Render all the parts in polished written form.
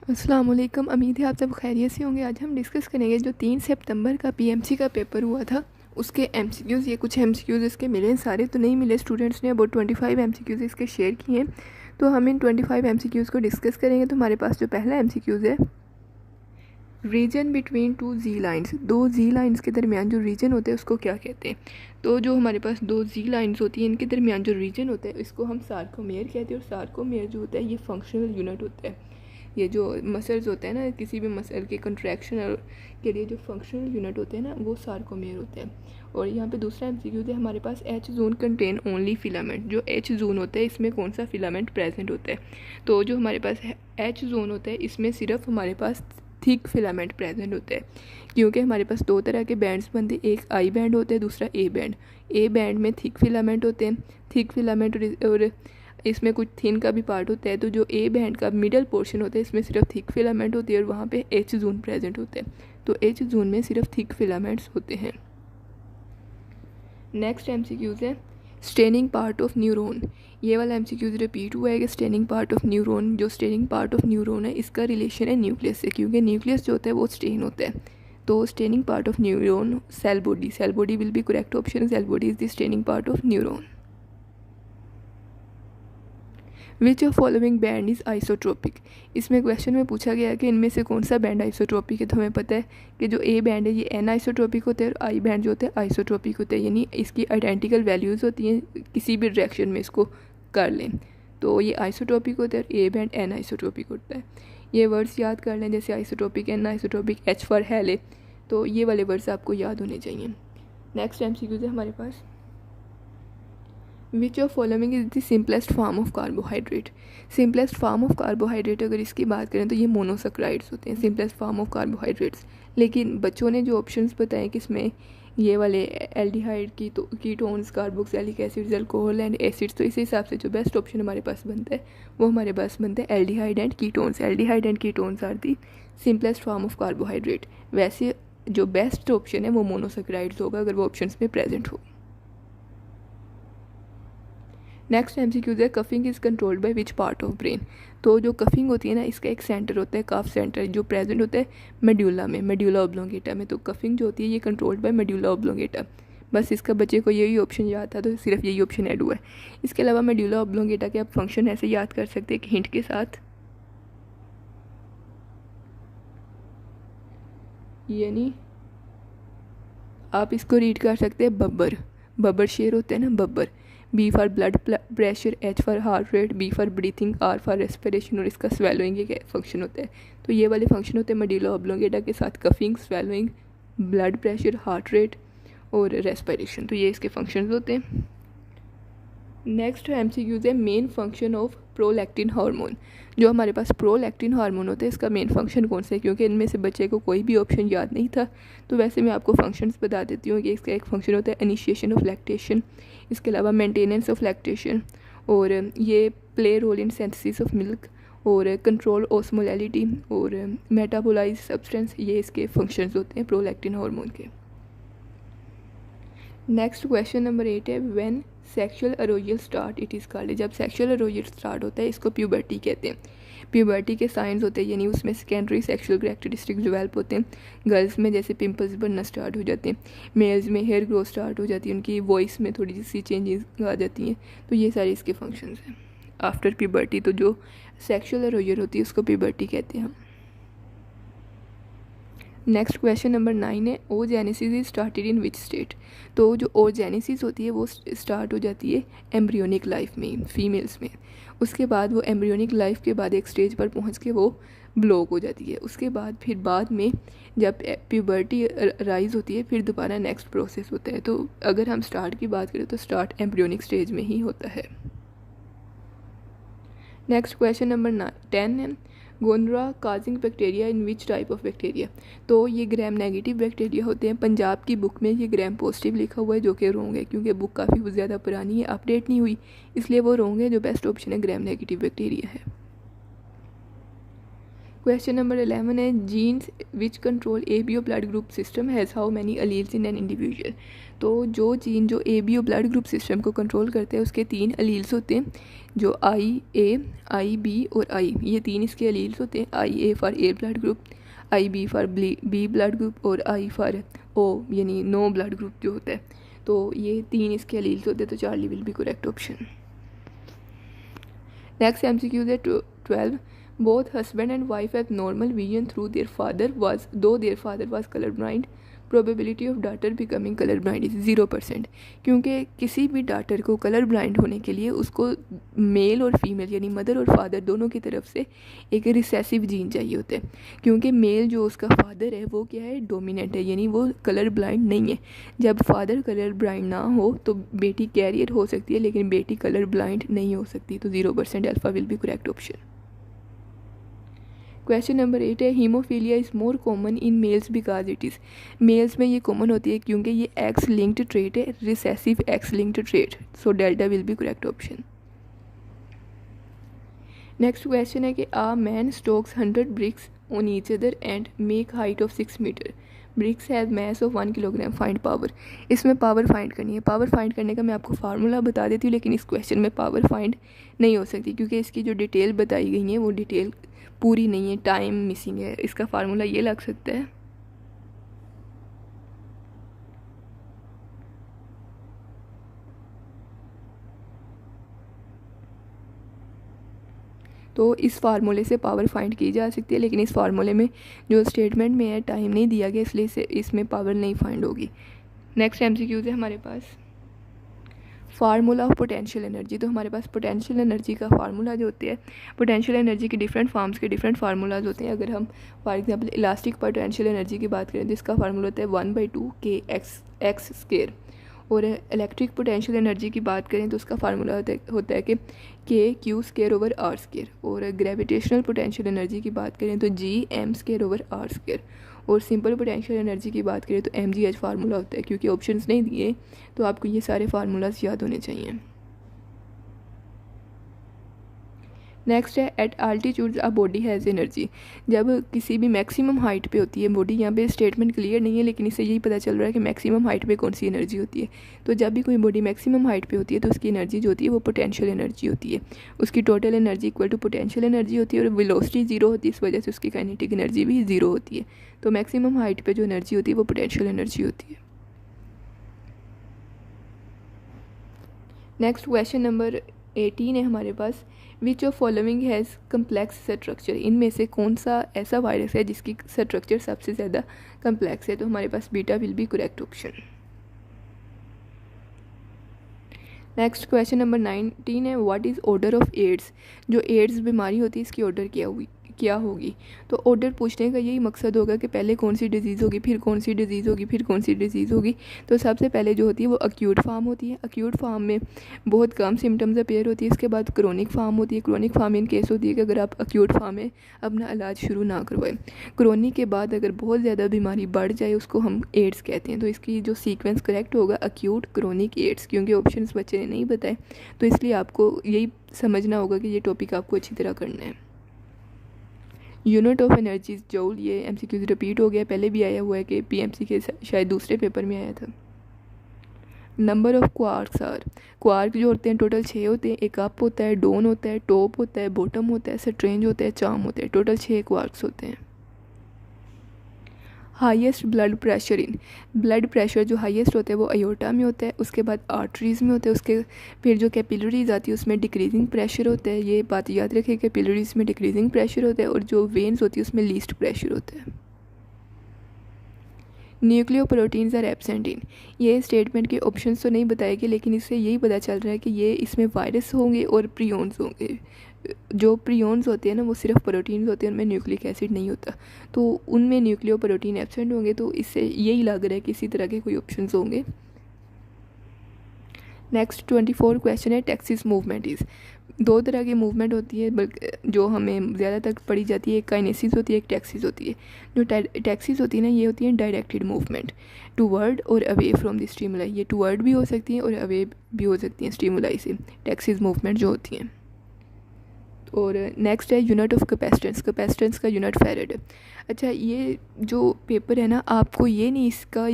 अस्सलाम वालेकुम। उम्मीद है आप सब खैरियत से होंगे। आज हम डिस्कस करेंगे जो 3 सितंबर का पीएमसी का पेपर हुआ था उसके एमसीक्यूज़। ये कुछ एमसीक्यूज़ इसके मिले हैं, सारे तो नहीं मिले। स्टूडेंट्स ने अबाउट 25 एमसीक्यूज़ इसके शेयर किए हैं, तो हम इन 25 एमसीक्यूज़ को डिस्कस करेंगे। तो हमारे पास जो पहला एमसीक्यूज़ है, रीजन बिटवीन टू जी लाइन्स, दो जी लाइन्स के दरमियान जो रीजन होते हैं उसको क्या कहते हैं। तो जो हमारे पास दो जी लाइन्स होती हैं इनके दरमियान जो रीजन होता है इसको हम सार्कोमेयर कहते हैं। और सार्कोमेयर जो होता है ये फंक्शनल यूनिट होता है। ये जो मसल्स होते हैं ना, किसी भी मसल के कंट्रैक्शन के लिए जो फंक्शनल यूनिट होते हैं ना, वो सार्कोमेयर होते हैं। और यहाँ पे दूसरा एमसीक्यू है हमारे पास, H zone contain only filament. जो एच जोन होता है इसमें कौन सा फिलामेंट प्रेजेंट होता है। तो जो हमारे पास एच जोन होता है इसमें सिर्फ हमारे पास थिक फिलामेंट प्रेजेंट होता है, क्योंकि हमारे पास दो तरह के बैंड्स बनते हैं, एक आई बैंड होता है, दूसरा ए बैंड। ए बैंड में थिक फिलामेंट होते हैं, थिक फिलामेंट, और इसमें कुछ थिन का भी पार्ट होता है। तो जो ए बैंड का मिडल पोर्शन होता है इसमें सिर्फ थिक फिलामेंट होती है और वहाँ पे एच जोन प्रेजेंट होते हैं। तो एच जोन में सिर्फ थिक फिलामेंट्स होते हैं। नेक्स्ट एमसीक्यूज है स्टेनिंग पार्ट ऑफ न्यूरॉन। ये वाला एमसीक्यूज रिपीट हुआ है कि स्टेनिंग पार्ट ऑफ न्यूरॉन, जो स्टेनिंग पार्ट ऑफ न्यूरॉन है इसका रिलेशन है न्यूक्लियस से, क्योंकि न्यूक्लियस जो होता है वो स्टेन होता है। तो staining part of neuron cell body, cell body will be correct option. Cell body is the staining part of neuron. Which of following band is isotropic. इसमें क्वेश्चन में पूछा गया है कि इनमें से कौन सा बैंड आइसोट्रोपिक है। तो हमें पता है कि जो ए बैंड है ये एन आइसोट्रोपिक होता है और आई बैंड जो होता है आइसोट्रोपिक होता है, यानी इसकी आइडेंटिकल वैल्यूज़ होती हैं, किसी भी डायरेक्शन में इसको कर लें तो ये आइसोट्रोपिक होता है और ए बैंड एन आइसोट्रोपिक होता है। ये वर्ड्स याद कर लें, जैसे isotropic, anisotropic, H for helle, तो ये वाले वर्ड्स आपको याद होने चाहिए। नेक्स्ट एमसीक्यूज है हमारे पास, which of following is the simplest form of carbohydrate. Simplest form of carbohydrate अगर इसकी बात करें तो ये मोनोसेक्राइड्स होते हैं, सिंपलेस्ट फॉर्म ऑफ कार्बोहाइड्रेट्स। लेकिन बच्चों ने जो ऑप्शंस बताए कि इसमें ये वाले एल्डिहाइड की तो ketones, carboxylic acids, alcohol and acids, तो इस हिसाब से जो बेस्ट ऑप्शन हमारे पास बनता है वो हमारे पास बनता है aldehyde and ketones. Aldehyde and ketones are the simplest form of carbohydrate. वैसे जो बेस्ट ऑप्शन है वो मोनोसेक्राइड्स होगा अगर वो ऑप्शंस में प्रेजेंट हो। नेक्स्ट एमसीक्यूज है coughing is controlled by which part of brain. तो जो कफिंग होती है ना, इसका एक सेंटर होता है, कफ सेंटर, जो प्रेजेंट होता है मेड्यूला में, मेड्यूला ऑब्लोंगेटा में। तो कफिंग जो होती है ये कंट्रोल्ड बाय मेड्यूला ऑब्लोंगेटा। बस इसका बच्चे को यही ऑप्शन याद था तो सिर्फ यही ऑप्शन ऐड हुआ है। इसके अलावा मेड्यूला ऑब्लोंगेटा के आप फंक्शन ऐसे याद कर सकते हैं कि हिंट के साथ, यानी आप इसको रीड कर सकते हैं बब्बर। बब्बर शेर होते हैं ना, बब्बर। B for blood pressure, H for heart rate, B for breathing, R for respiration, और इसका स्वेलोइंग ये फंक्शन होता है। तो ये वाले फंक्शन होते हैं मेडुला ऑब्लोंगेटा के साथ, coughing, swallowing, blood pressure, heart rate और रेस्पिरेशन। तो ये इसके फंक्शंस होते हैं। नेक्स्ट एमसीक्यूज है main function of prolactin hormone. जो हमारे पास प्रोलैक्टिन हार्मोन होता है इसका मेन फंक्शन कौन सा है, क्योंकि इनमें से बच्चे को कोई भी ऑप्शन याद नहीं था तो वैसे मैं आपको फंक्शंस बता देती हूँ कि इसका एक फंक्शन होता है इनिशिएशन ऑफ लैक्टेशन, इसके अलावा मेंटेनेंस ऑफ लैक्टेशन, और ये play role in synthesis of milk, और कंट्रोल ऑस्मोलैलिटी और मेटाबोलाइज सब्सटेंस। ये इसके फंक्शंस होते हैं प्रोलैक्टिन हार्मोन के। नेक्स्ट क्वेश्चन नंबर 8 है when sexual arousal start it is called. जब सेक्सुअल अरोजल स्टार्ट होता है इसको प्यूबर्टी कहते हैं। प्यूबर्टी के साइंस होते हैं, यानी उसमें सेकेंडरी सेक्सुअल कैरेक्टरिस्टिक्स डेवलप होते हैं। गर्ल्स में जैसे पिंपल्स बनना स्टार्ट हो जाते हैं, मेल्स में हेयर ग्रोथ स्टार्ट हो जाती है, उनकी वॉइस में थोड़ी सी चेंजेस आ जाती हैं। तो ये सारे इसके फंक्शंस हैं आफ्टर प्यूबर्टी। तो जो सेक्सुअल अरोजल होती है उसको प्यूबर्टी कहते हैं हम। नेक्स्ट क्वेश्चन नंबर 9 है oogenesis is started in which state. तो जो ओजेनेसिस होती है वो स्टार्ट हो जाती है एम्ब्रियोनिक लाइफ में, फीमेल्स में। उसके बाद वो एम्ब्रियोनिक लाइफ के बाद एक स्टेज पर पहुंच के वो ब्लॉक हो जाती है। उसके बाद फिर बाद में जब प्यूबर्टी राइज होती है फिर दोबारा नेक्स्ट प्रोसेस होता है। तो अगर हम स्टार्ट की बात करें तो स्टार्ट एम्ब्रियोनिक स्टेज में ही होता है। नेक्स्ट क्वेश्चन नंबर 10 है gonorrhoea causing bacteria in which type of bacteria. तो ये ग्राम नेगेटिव बैक्टीरिया होते हैं। पंजाब की बुक में ये ग्राम पॉजिटिव लिखा हुआ है जो कि रॉन्ग है, क्योंकि बुक काफ़ी ज़्यादा पुरानी है, अपडेट नहीं हुई, इसलिए वो रॉन्ग है। जो बेस्ट ऑप्शन है ग्राम नेगेटिव बैक्टीरिया है। क्वेश्चन नंबर 11 है jeans which control ABO blood group system has how many alleles in an individual. तो जो जीन जो ABO ब्लड ग्रुप सिस्टम को कंट्रोल करते हैं उसके 3 अलील्स होते हैं, जो IA, IB और I, ये 3 इसके अलील्स होते हैं। IA for A blood group, IB for B blood group और I फॉर O यानी नो ब्लड ग्रुप जो होता है। तो ये 3 इसके अलील्स होते हैं, तो Charlie will be correct option. Next MCQ है 12 both husband and wife have normal vision through their father was though their father was colorblind, probability of daughter becoming colorblind is 0%। क्योंकि किसी भी डॉटर को colour blind होने के लिए उसको mail और फीमेल यानी मदर और फादर दोनों की तरफ से एक रिसेसिव जीन चाहिए होता है। क्योंकि मेल जो उसका फादर है वो क्या है, डोमिनेंट है, यानी वो कलर ब्लाइंड नहीं है। जब फादर कलर ब्लाइंड ना हो तो बेटी कैरियर हो सकती है, लेकिन बेटी कलर ब्लाइंड नहीं हो सकती। तो 0% alpha will be correct option. Question number 8 है hemophilia is more common in males because it is. Males में ये कॉमन होती है क्योंकि ये एक्स लिंक्ड ट्रेट है, recessive X linked trait. So delta will be correct option. Next question है कि a man stacks 100 bricks on each other and make height of 6 meter. Bricks have mass of 1 kilogram, find power. इसमें power find करनी है। Power find करने का मैं आपको formula बता देती हूँ, लेकिन इस क्वेश्चन में पावर फाइंड नहीं हो सकती क्योंकि इसकी जो डिटेल बताई गई है वो डिटेल पूरी नहीं है, टाइम मिसिंग है। इसका फार्मूला ये लग सकता है तो इस फार्मूले से पावर फाइंड की जा सकती है, लेकिन इस फार्मूले में जो स्टेटमेंट में है टाइम नहीं दिया गया, इसलिए इसमें पावर नहीं फाइंड होगी। नेक्स्ट MCQ है हमारे पास फार्मूला ऑफ पोटेंशियल एनर्जी। तो हमारे पास पोटेंशियल एनर्जी का फार्मूला जो होते हैं, पोटेंशियल एनर्जी के डिफरेंट फॉर्म्स के डिफरेंट फार्मूलाज होते हैं। अगर हम for example elastic potential energy की बात करें तो इसका फार्मूला होता है 1/2 kx²। और इलेक्ट्रिक पोटेंशियल एनर्जी की बात करें तो उसका फार्मूला होता है कि KQ²/r²। और ग्रेविटेशनल पोटेंशियल एनर्जी की बात करें तो GM²/r²। और सिंपल पोटेंशियल एनर्जी की बात करें तो MGH फार्मूला होता है। क्योंकि ऑप्शंस नहीं दिए तो आपको ये सारे फार्मूलाज याद होने चाहिए। नेक्स्ट है at altitude a body has energy. जब किसी भी मैक्सिमम हाइट पे होती है बॉडी, यहाँ पे स्टेटमेंट क्लियर नहीं है लेकिन इससे यही पता चल रहा है कि मैक्सिमम हाइट पे कौन सी एनर्जी होती है। तो जब भी कोई बॉडी मैक्सिमम हाइट पे होती है तो उसकी एनर्जी जो होती है वो पोटेंशियल एनर्जी होती है। उसकी total energy equal to potential energy होती है और वेलोसिटी 0 होती है, इस वजह से उसकी काइनेटिक एनर्जी भी 0 होती है। तो मैक्सिमम हाइट पर जो एनर्जी होती है वो पोटेंशियल एनर्जी होती है। नेक्स्ट क्वेश्चन नंबर 18 है हमारे पास which of following has complex structure. इनमें से कौन सा ऐसा वायरस है जिसकी स्ट्रक्चर सबसे ज़्यादा कम्प्लेक्स है। तो हमारे पास beta will be correct option. Next question number 19 है what is order of AIDS. जो एड्स बीमारी होती है इसकी ऑर्डर क्या होगी। तो ऑर्डर पूछने का यही मकसद होगा कि पहले कौन सी डिजीज़ होगी, फिर कौन सी डिजीज़ होगी, फिर कौन सी डिजीज़ होगी। तो सबसे पहले जो होती है वो अक्यूट फार्म होती है। अक्यूट फार्म में बहुत कम सिम्टम्स अपेयर होती है। इसके बाद क्रोनिक फार्म होती है। क्रोनिक फार्म इन केस होती है कि अगर आप अक्यूट फार्म में अपना इलाज शुरू ना करवाएं। क्रोनिक के बाद अगर बहुत ज़्यादा बीमारी बढ़ जाए उसको हम एड्स कहते हैं। तो इसकी जो सीक्वेंस करेक्ट होगा अक्यूट, क्रोनिक, एड्स। क्योंकि ऑप्शंस बच्चे ने नहीं बताए तो इसलिए आपको यही समझना होगा कि ये टॉपिक आपको अच्छी तरह करना है। यूनिट ऑफ एनर्जीज जूल, ये MCQ रिपीट हो गया, पहले भी आया हुआ है कि PMC के शायद दूसरे पेपर में आया था। Number of quarks are, quark जो होते हैं टोटल 6 होते हैं। एक अप होता है, डोन होता है, टॉप होता है, बॉटम होता है, स्ट्रेंज होता है, चार्म होता है। टोटल 6 क्वार्क्स होते हैं। Highest blood pressure in, blood pressure जो हाईएस्ट होता है वो अयोर्टा में होता है, उसके बाद आर्टरीज़ में होता है, उसके फिर जो कैपिलरीज आती है उसमें डिक्रीजिंग प्रेशर होता है। ये बात याद रखें कैपिलरीज में डिक्रीजिंग प्रेशर होता है और जो वेन्स होती है उसमें लीस्ट प्रेशर होता है। न्यूक्लियोप्रोटीन्स आर एब्सेंट इन, ये स्टेटमेंट के ऑप्शंस तो नहीं बताए गए लेकिन इससे यही पता चल रहा है कि ये इसमें वायरस होंगे और प्रियोन्स होंगे। जो प्रियोन्स होते हैं ना वो सिर्फ प्रोटीन्स होते हैं, उनमें न्यूक्लिक एसिड नहीं होता। तो उनमें न्यूक्लियोप्रोटीन एब्सेंट होंगे। तो इससे यही लग रहा है कि इसी तरह के कोई ऑप्शंस होंगे। नेक्स्ट 24 क्वेश्चन है टैक्सिस मूवमेंट इज़। 2 तरह की मूवमेंट होती है बल्कि जो हमें ज़्यादातर पढ़ी जाती है। एक काइनेसिस होती है, एक टैक्सिस होती है। जो टैक्सिस होती है ना ये होती है डायरेक्टेड मूवमेंट टूवर्ड और अवे फ्रॉम द स्टिमुलाई। ये टूवर्ड भी हो सकती हैं और अवे भी हो सकती हैं स्टिमुलाई से, टैक्सिस मूवमेंट जो होती हैं। और नेक्स्ट है यूनिट ऑफ कैपेसिटेंस, कैपेसिटेंस का यूनिट फैराड है। अच्छा, ये जो पेपर है ना, आपको ये नहीं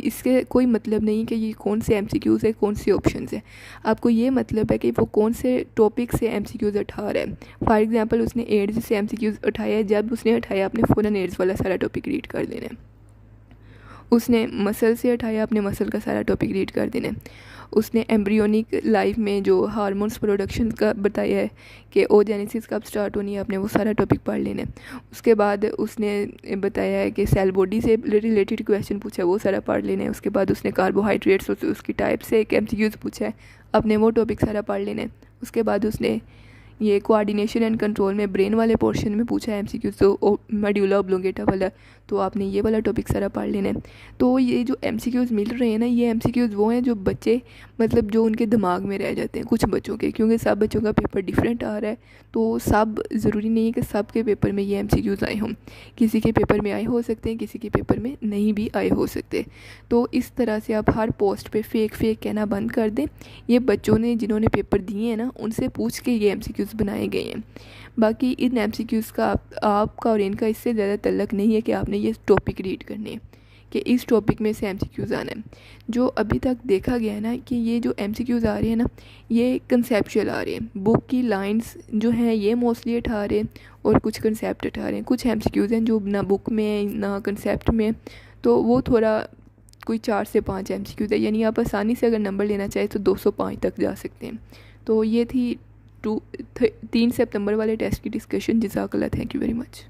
इसके कोई मतलब नहीं कि ये कौन से एमसीक्यूज़ है, कौन से ऑप्शंस है। आपको ये मतलब है कि वो कौन से टॉपिक से एमसीक्यूज़ उठा रहा है। फॉर एग्जांपल उसने एड्स से एमसीक्यूज़ उठाया है, जब उसने उठाया आपने फ़ौरन एड्स वाला सारा टॉपिक रीड कर देना है। उसने मसल से उठाया, अपने मसल का सारा टॉपिक रीड कर देना है। उसने एम्ब्रियोनिक लाइफ में जो हार्मोन्स प्रोडक्शन का बताया है कि ओजेनेसिस कब स्टार्ट होनी है, आपने वो सारा टॉपिक पढ़ लेना है। उसके बाद उसने बताया है कि सेल बॉडी से रिलेटेड क्वेश्चन पूछा है, वो सारा पढ़ लेना है। उसके बाद उसने कार्बोहाइड्रेट्स उसकी टाइप से एक एमसीक्यूज़ पूछा है, आपने वो टॉपिक सारा पढ़ लेना है। उसके बाद उसने ये कोऑर्डिनेशन एंड कंट्रोल में ब्रेन वाले पोर्शन में पूछा है एमसीक्यूज़, तो मेडुला ऑब्लोंगेटा वाला, तो आपने ये वाला टॉपिक सारा पढ़ लेना है। तो ये जो एमसीक्यूज़ मिल रहे हैं ना, ये एमसीक्यूज़ वो हैं जो बच्चे मतलब जो उनके दिमाग में रह जाते हैं कुछ बच्चों के, क्योंकि सब बच्चों का पेपर डिफरेंट आ रहा है, तो सब ज़रूरी नहीं है कि सब के पेपर में ये एमसीक्यूज़ आए हों। किसी के पेपर में आए हो सकते हैं, किसी के पेपर में नहीं भी आए हो सकते। तो इस तरह से आप हर पोस्ट पे फेक कहना बंद कर दें। ये बच्चों ने जिन्होंने पेपर दिए हैं ना, उनसे पूछ के ये एमसीक्यूज़ बनाए गए हैं। बाकी इन एमसीक्यूज़ का आपका और इनका इससे ज़्यादा तल्लक नहीं है कि आपने ये टॉपिक रीड करने हैं कि इस टॉपिक में से एमसीक्यूज़ आना है। जो अभी तक देखा गया है ना कि ये जो एमसीक्यूज़ आ रहे हैं ना, ये कंसेप्चुअल आ रहे हैं। बुक की लाइंस जो हैं ये मोस्टली उठा रहे हैं और कुछ कंसेप्ट उठा रहे हैं। कुछ एमसीक्यूज़ हैं जो ना बुक में ना कंसेप्ट में, तो वो थोड़ा कोई 4 से 5 एमसीक्यूज़ है, यानी आप आसानी से अगर नंबर लेना चाहें तो 205 तक जा सकते हैं। तो ये थी 3 सितंबर वाले टेस्ट की डिस्कशन। जज़ाकल्लाह, थैंक यू वेरी मच।